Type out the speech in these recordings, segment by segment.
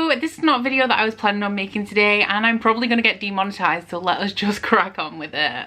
So this is not a video that I was planning on making today, and I'm probably going to get demonetized, so let us just crack on with it.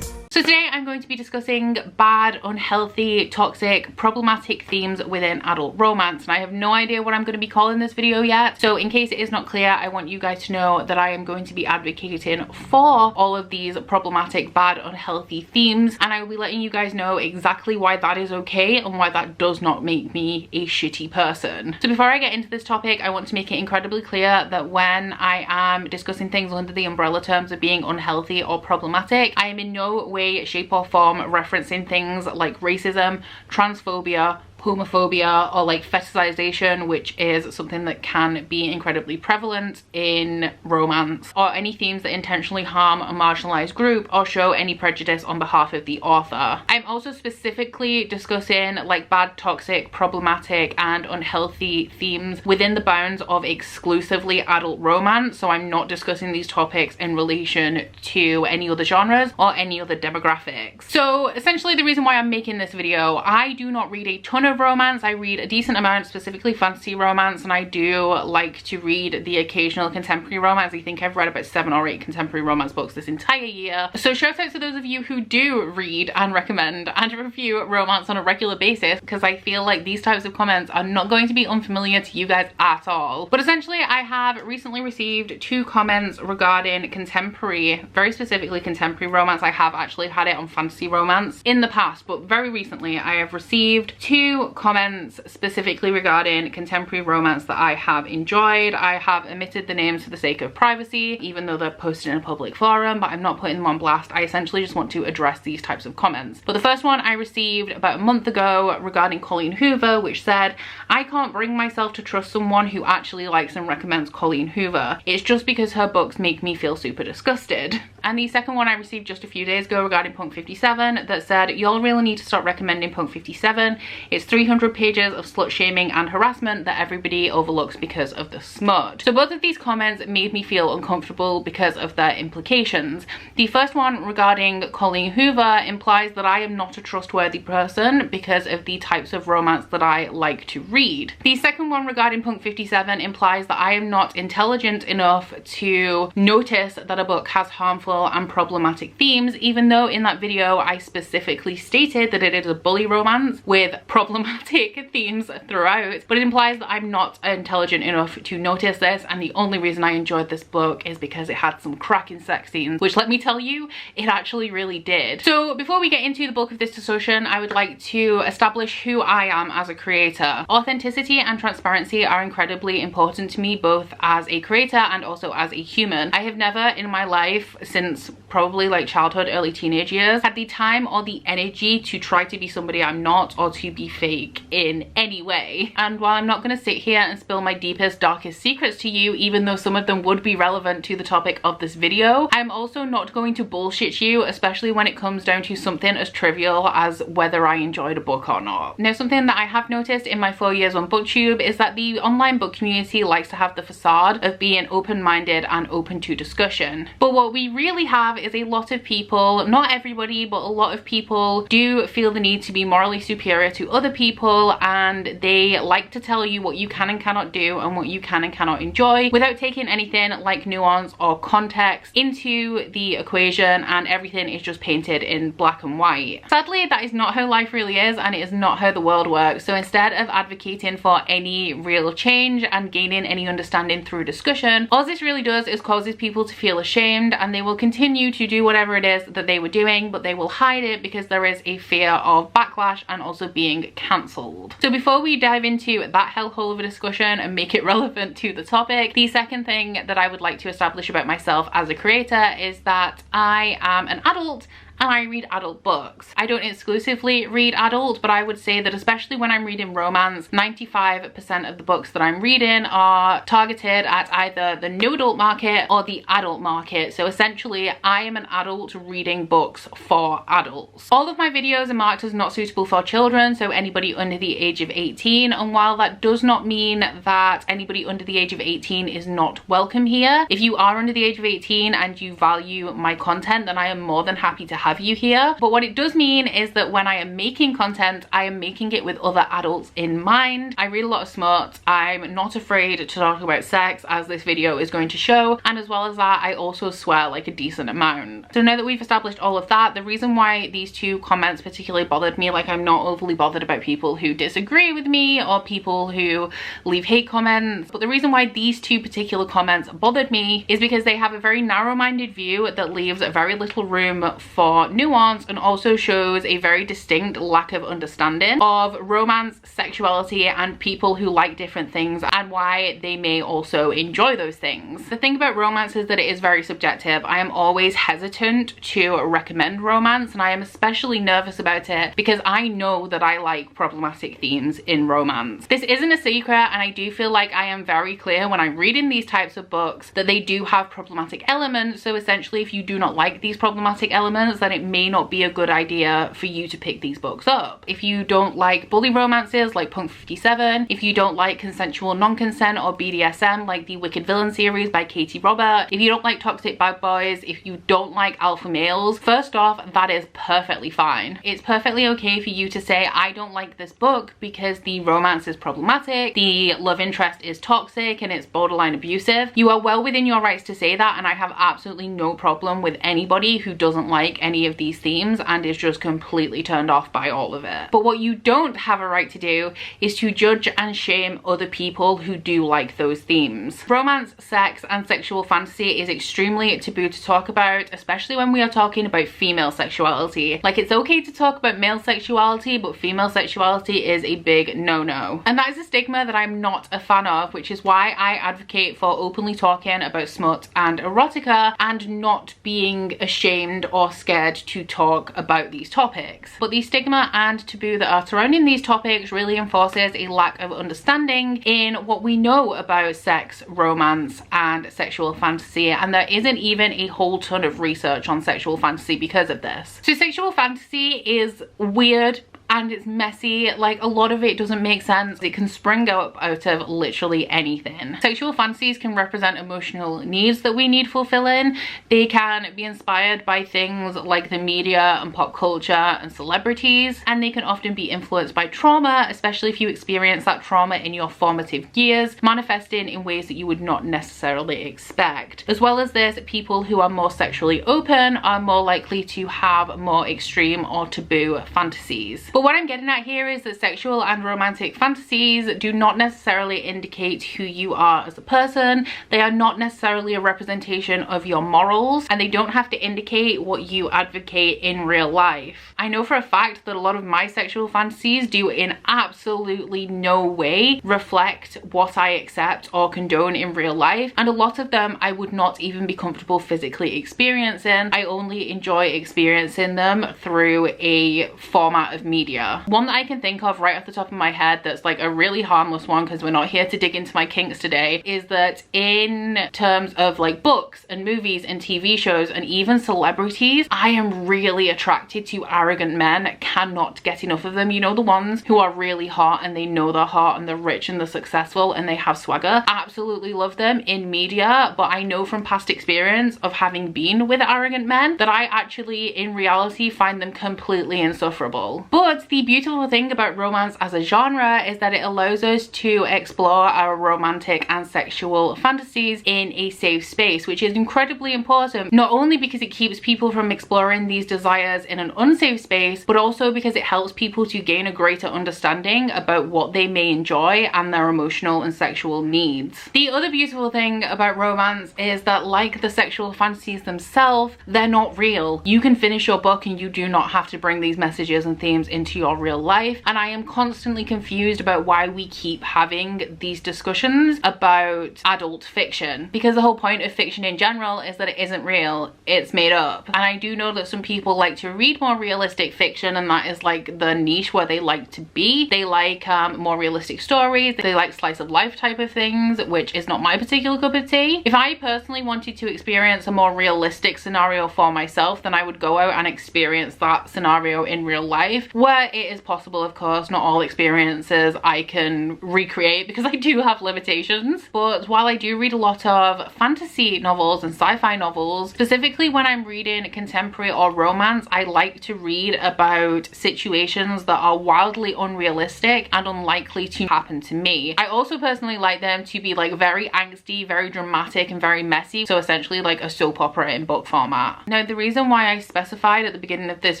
So today I'm going to be discussing bad, unhealthy, toxic, problematic themes within adult romance, and I have no idea what I'm going to be calling this video yet. So in case it is not clear, I want you guys to know that I am going to be advocating for all of these problematic, bad, unhealthy themes, and I will be letting you guys know exactly why that is okay and why that does not make me a shitty person. So before I get into this topic, I want to make it incredibly clear that when I am discussing things under the umbrella terms of being unhealthy or problematic, I am in no way, shape or form referencing things like racism, transphobia, homophobia, or like fetishization, which is something that can be incredibly prevalent in romance, or any themes that intentionally harm a marginalized group or show any prejudice on behalf of the author. I'm also specifically discussing like bad, toxic, problematic and unhealthy themes within the bounds of exclusively adult romance, so I'm not discussing these topics in relation to any other genres or any other demographics. So essentially the reason why I'm making this video, I do not read a ton of romance. I read a decent amount, specifically fantasy romance, and I do like to read the occasional contemporary romance. I think I've read about 7 or 8 contemporary romance books this entire year. So shout out to those of you who do read and recommend and review romance on a regular basis, because I feel like these types of comments are not going to be unfamiliar to you guys at all. But essentially I have recently received 2 comments regarding contemporary, very specifically contemporary romance. I have actually had it on fantasy romance in the past, but very recently I have received 2 comments specifically regarding contemporary romance that I have enjoyed. I have omitted the names for the sake of privacy, even though they're posted in a public forum, but I'm not putting them on blast. I essentially just want to address these types of comments. But the first one I received about a month ago regarding Colleen Hoover, which said, "I can't bring myself to trust someone who actually likes and recommends Colleen Hoover. It's just because her books make me feel super disgusted." And the second one I received just a few days ago regarding Punk 57 that said, "Y'all really need to stop recommending Punk 57. It's 300 pages of slut shaming and harassment that everybody overlooks because of the smut." So both of these comments made me feel uncomfortable because of their implications. The first one regarding Colleen Hoover implies that I am not a trustworthy person because of the types of romance that I like to read. The second one regarding Punk 57 implies that I am not intelligent enough to notice that a book has harmful and problematic themes, even though in that video I specifically stated that it is a bully romance with problematic themes throughout, but it implies that I'm not intelligent enough to notice this, and the only reason I enjoyed this book is because it had some cracking sex scenes, which let me tell you, it actually really did. So before we get into the bulk of this discussion, I would like to establish who I am as a creator. Authenticity and transparency are incredibly important to me, both as a creator and also as a human. I have never in my life, since probably like childhood, early teenage years, had the time or the energy to try to be somebody I'm not or to be fake in any way. And while I'm not going to sit here and spill my deepest, darkest secrets to you, even though some of them would be relevant to the topic of this video, I'm also not going to bullshit you, especially when it comes down to something as trivial as whether I enjoyed a book or not. Now, something that I have noticed in my 4 years on BookTube is that the online book community likes to have the facade of being open-minded and open to discussion. But what we really have is a lot of people, not everybody, but a lot of people do feel the need to be morally superior to other people, and they like to tell you what you can and cannot do and what you can and cannot enjoy without taking anything like nuance or context into the equation, and everything is just painted in black and white. Sadly, that is not how life really is, and it is not how the world works. So instead of advocating for any real change and gaining any understanding through discussion, all this really does is causes people to feel ashamed, and they will continue to do whatever it is that they were doing, but they will hide it because there is a fear of backlash and also being cancelled. So before we dive into that hellhole of a discussion and make it relevant to the topic, the second thing that I would like to establish about myself as a creator is that I am an adult and I read adult books. I don't exclusively read adult, but I would say that especially when I'm reading romance, 95% of the books that I'm reading are targeted at either the new adult market or the adult market. So essentially, I am an adult reading books for adults. All of my videos are marked as not suitable for children, so anybody under the age of 18. And while that does not mean that anybody under the age of 18 is not welcome here, if you are under the age of 18 and you value my content, then I am more than happy to have have you here. But what it does mean is that when I am making content, I am making it with other adults in mind. I read a lot of smut. I'm not afraid to talk about sex, as this video is going to show, and as well as that, I also swear like a decent amount. So now that we've established all of that, the reason why these two comments particularly bothered me, like I'm not overly bothered about people who disagree with me or people who leave hate comments, but the reason why these two particular comments bothered me is because they have a very narrow-minded view that leaves very little room for nuance and also shows a very distinct lack of understanding of romance, sexuality, and people who like different things and why they may also enjoy those things. The thing about romance is that it is very subjective. I am always hesitant to recommend romance, and I am especially nervous about it because I know that I like problematic themes in romance. This isn't a secret, and I do feel like I am very clear when I'm reading these types of books that they do have problematic elements. So essentially, if you do not like these problematic elements, then it may not be a good idea for you to pick these books up. If you don't like bully romances like Punk 57, if you don't like consensual non-consent or BDSM like the Wicked Villain series by Katie Robert, if you don't like toxic bad boys, if you don't like alpha males, first off, that is perfectly fine. It's perfectly okay for you to say, I don't like this book because the romance is problematic, the love interest is toxic, and it's borderline abusive. You are well within your rights to say that, and I have absolutely no problem with anybody who doesn't like any of these themes and is just completely turned off by all of it. But what you don't have a right to do is to judge and shame other people who do like those themes. Romance, sex, and sexual fantasy is extremely taboo to talk about, especially when we are talking about female sexuality. Like, it's okay to talk about male sexuality, but female sexuality is a big no-no. And that is a stigma that I'm not a fan of, which is why I advocate for openly talking about smut and erotica and not being ashamed or scared to talk about these topics. But the stigma and taboo that are surrounding these topics really enforces a lack of understanding in what we know about sex, romance, and sexual fantasy, and there isn't even a whole ton of research on sexual fantasy because of this. So sexual fantasy is weird and it's messy. Like, a lot of it doesn't make sense. It can spring up out of literally anything. Sexual fantasies can represent emotional needs that we need fulfilling. They can be inspired by things like the media and pop culture and celebrities, and they can often be influenced by trauma, especially if you experience that trauma in your formative years, manifesting in ways that you would not necessarily expect. As well as this, people who are more sexually open are more likely to have more extreme or taboo fantasies. But what I'm getting at here is that sexual and romantic fantasies do not necessarily indicate who you are as a person. They are not necessarily a representation of your morals, and they don't have to indicate what you advocate in real life. I know for a fact that a lot of my sexual fantasies do in absolutely no way reflect what I accept or condone in real life, and a lot of them I would not even be comfortable physically experiencing. I only enjoy experiencing them through a format of media. One that I can think of right off the top of my head that's like a really harmless one, because we're not here to dig into my kinks today, is that in terms of like books and movies and TV shows and even celebrities, I am really attracted to arrogant men. Cannot get enough of them. You know, the ones who are really hot and they know they're hot and they're rich and they're successful and they have swagger. Absolutely love them in media, but I know from past experience of having been with arrogant men that I actually in reality find them completely insufferable. But the beautiful thing about romance as a genre is that it allows us to explore our romantic and sexual fantasies in a safe space, which is incredibly important, not only because it keeps people from exploring these desires in an unsafe space, but also because it helps people to gain a greater understanding about what they may enjoy and their emotional and sexual needs. The other beautiful thing about romance is that, like the sexual fantasies themselves, they're not real. You can finish your book and you do not have to bring these messages and themes into your real life, and I am constantly confused about why we keep having these discussions about adult fiction, because the whole point of fiction in general is that it isn't real, it's made up. And I do know that some people like to read more realistic fiction, and that is like the niche where they like to be. They like more realistic stories, they like slice of life type of things, which is not my particular cup of tea. If I personally wanted to experience a more realistic scenario for myself, then I would go out and experience that scenario in real life. Where But it is possible, of course, not all experiences I can recreate because I do have limitations. But while I do read a lot of fantasy novels and sci-fi novels, specifically when I'm reading contemporary or romance, I like to read about situations that are wildly unrealistic and unlikely to happen to me. I also personally like them to be like very angsty, very dramatic and very messy, so essentially like a soap opera in book format. Now, the reason why I specified at the beginning of this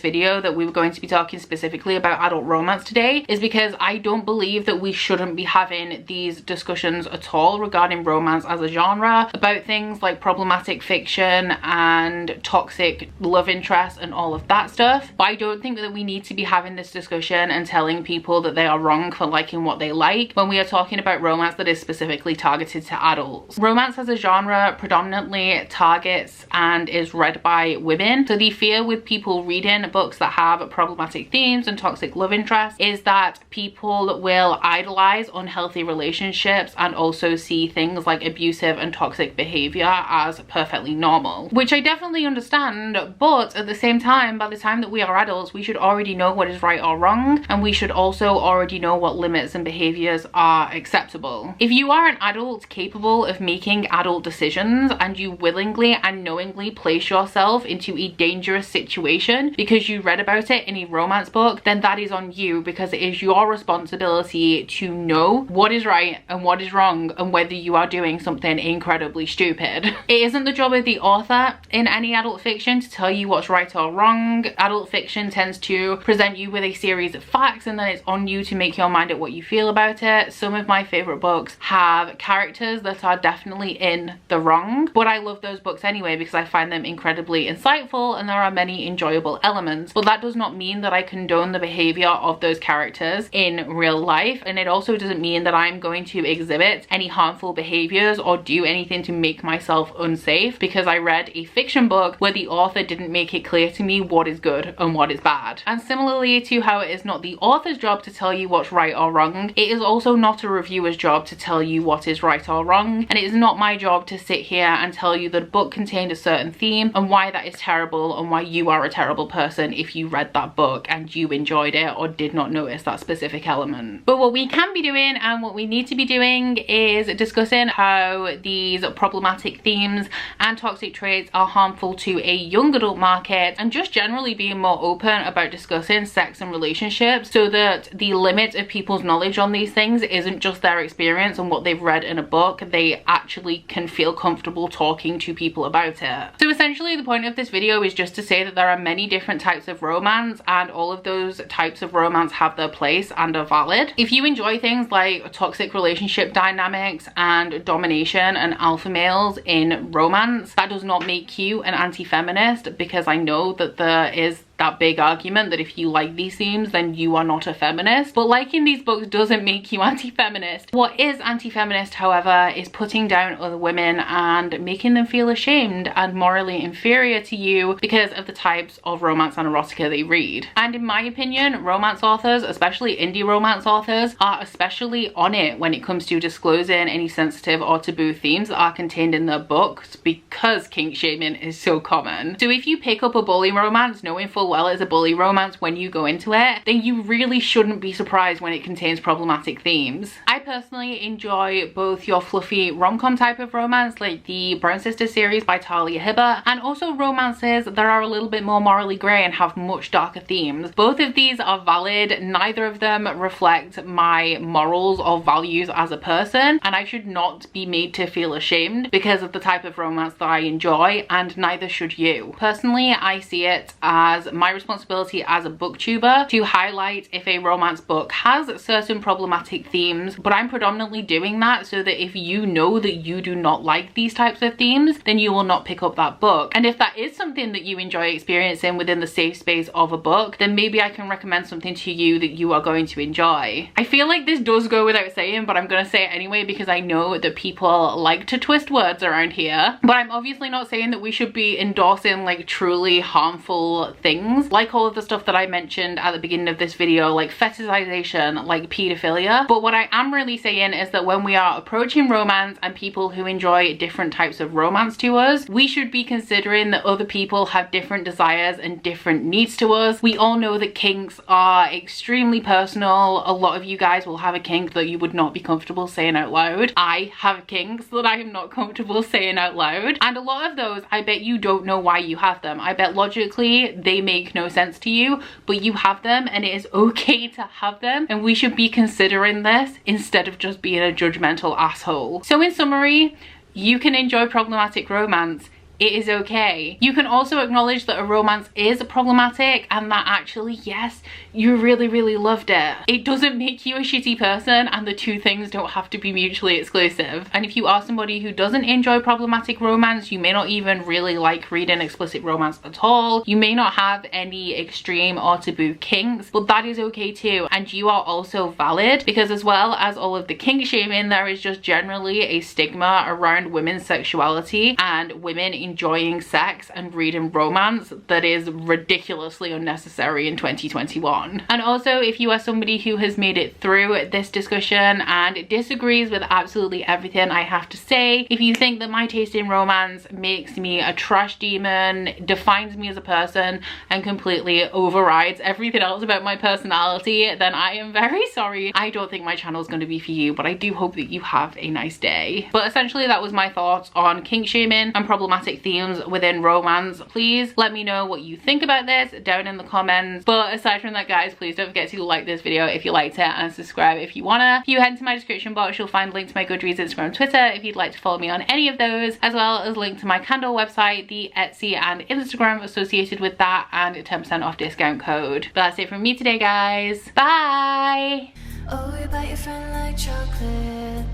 video that we were going to be talking specifically about adult romance today is because I don't believe that we shouldn't be having these discussions at all regarding romance as a genre, about things like problematic fiction and toxic love interest and all of that stuff. But I don't think that we need to be having this discussion and telling people that they are wrong for liking what they like when we are talking about romance that is specifically targeted to adults. Romance as a genre predominantly targets and is read by women, so the fear with people reading books that have problematic themes and toxic love interest is that people will idolize unhealthy relationships and also see things like abusive and toxic behavior as perfectly normal, which I definitely understand. But at the same time, by the time that we are adults, we should already know what is right or wrong, and we should also already know what limits and behaviors are acceptable. If you are an adult capable of making adult decisions and you willingly and knowingly place yourself into a dangerous situation because you read about it in a romance book, then that is on you, because it is your responsibility to know what is right and what is wrong and whether you are doing something incredibly stupid. It isn't the job of the author in any adult fiction to tell you what's right or wrong. Adult fiction tends to present you with a series of facts and then it's on you to make your mind up what you feel about it. Some of my favorite books have characters that are definitely in the wrong, but I love those books anyway because I find them incredibly insightful and there are many enjoyable elements. But that does not mean that I condone the behavior of those characters in real life, and it also doesn't mean that I'm going to exhibit any harmful behaviors or do anything to make myself unsafe because I read a fiction book where the author didn't make it clear to me what is good and what is bad. And similarly to how it is not the author's job to tell you what's right or wrong, it is also not a reviewer's job to tell you what is right or wrong, and it is not my job to sit here and tell you that a book contained a certain theme and why that is terrible and why you are a terrible person if you read that book and you enjoyed it or did not notice that specific element. But what we can be doing and what we need to be doing is discussing how these problematic themes and toxic traits are harmful to a young adult market, and just generally being more open about discussing sex and relationships so that the limit of people's knowledge on these things isn't just their experience and what they've read in a book. They actually can feel comfortable talking to people about it. So essentially the point of this video is just to say that there are many different types of romance and all of those types of romance have their place and are valid. If you enjoy things like toxic relationship dynamics and domination and alpha males in romance, that does not make you an anti-feminist, because I know that there is that big argument that if you like these themes then you are not a feminist. But liking these books doesn't make you anti-feminist. What is anti-feminist, however, is putting down other women and making them feel ashamed and morally inferior to you because of the types of romance and erotica they read. And in my opinion, romance authors, especially indie romance authors, are especially on it when it comes to disclosing any sensitive or taboo themes that are contained in their books, because kink shaming is so common. So if you pick up a bully romance knowing full well it's a bully romance when you go into it, then you really shouldn't be surprised when it contains problematic themes. I personally enjoy both your fluffy rom-com type of romance like the Brown Sisters series by Talia Hibbert, and also romances that are a little bit more morally grey and have much darker themes. Both of these are valid. Neither of them reflect my morals or values as a person, and I should not be made to feel ashamed because of the type of romance that I enjoy, and neither should you. Personally, I see it as my responsibility as a booktuber to highlight if a romance book has certain problematic themes, but I'm predominantly doing that so that if you know that you do not like these types of themes, then you will not pick up that book. And if that is something that you enjoy experiencing within the safe space of a book, then maybe I can recommend something to you that you are going to enjoy. I feel like this does go without saying, but I'm gonna say it anyway because I know that people like to twist words around here. But I'm obviously not saying that we should be endorsing like truly harmful things things, like all of the stuff that I mentioned at the beginning of this video, like fetishization, like pedophilia. But what I am really saying is that when we are approaching romance and people who enjoy different types of romance to us, we should be considering that other people have different desires and different needs to us. We all know that kinks are extremely personal. A lot of you guys will have a kink that you would not be comfortable saying out loud. I have kinks that I am not comfortable saying out loud, and a lot of those I bet you don't know why you have them. I bet logically they make no sense to you, but you have them and it is okay to have them, and we should be considering this instead of just being a judgmental asshole. So in summary, you can enjoy problematic romance. It is okay. You can also acknowledge that a romance is problematic and that actually, yes, you really loved it. It doesn't make you a shitty person, and the two things don't have to be mutually exclusive. And if you are somebody who doesn't enjoy problematic romance, you may not even really like reading explicit romance at all. You may not have any extreme or taboo kinks, but that is okay too. And you are also valid, because as well as all of the kink shaming, there is just generally a stigma around women's sexuality and women enjoying sex and reading romance that is ridiculously unnecessary in 2021. And also, if you are somebody who has made it through this discussion and disagrees with absolutely everything I have to say, if you think that my taste in romance makes me a trash demon, defines me as a person, and completely overrides everything else about my personality, then I am very sorry. I don't think my channel is going to be for you, but I do hope that you have a nice day. But essentially, that was my thoughts on kink shaming and problematic themes within romance. Please let me know what you think about this down in the comments. But aside from that, guys, please don't forget to like this video if you liked it and subscribe if you wanna. If you head into my description box, you'll find a link to my Goodreads, Instagram, Twitter if you'd like to follow me on any of those, as well as a link to my Kindle website, the Etsy and Instagram associated with that, and a 10% off discount code. But that's it from me today, guys. Bye! Oh, you bite your friend like chocolate.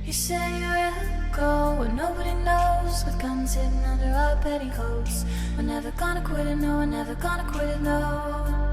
You say you're go and nobody knows, with guns hidden under our petticoats. We're never gonna quit it, no, we're never gonna quit it, no.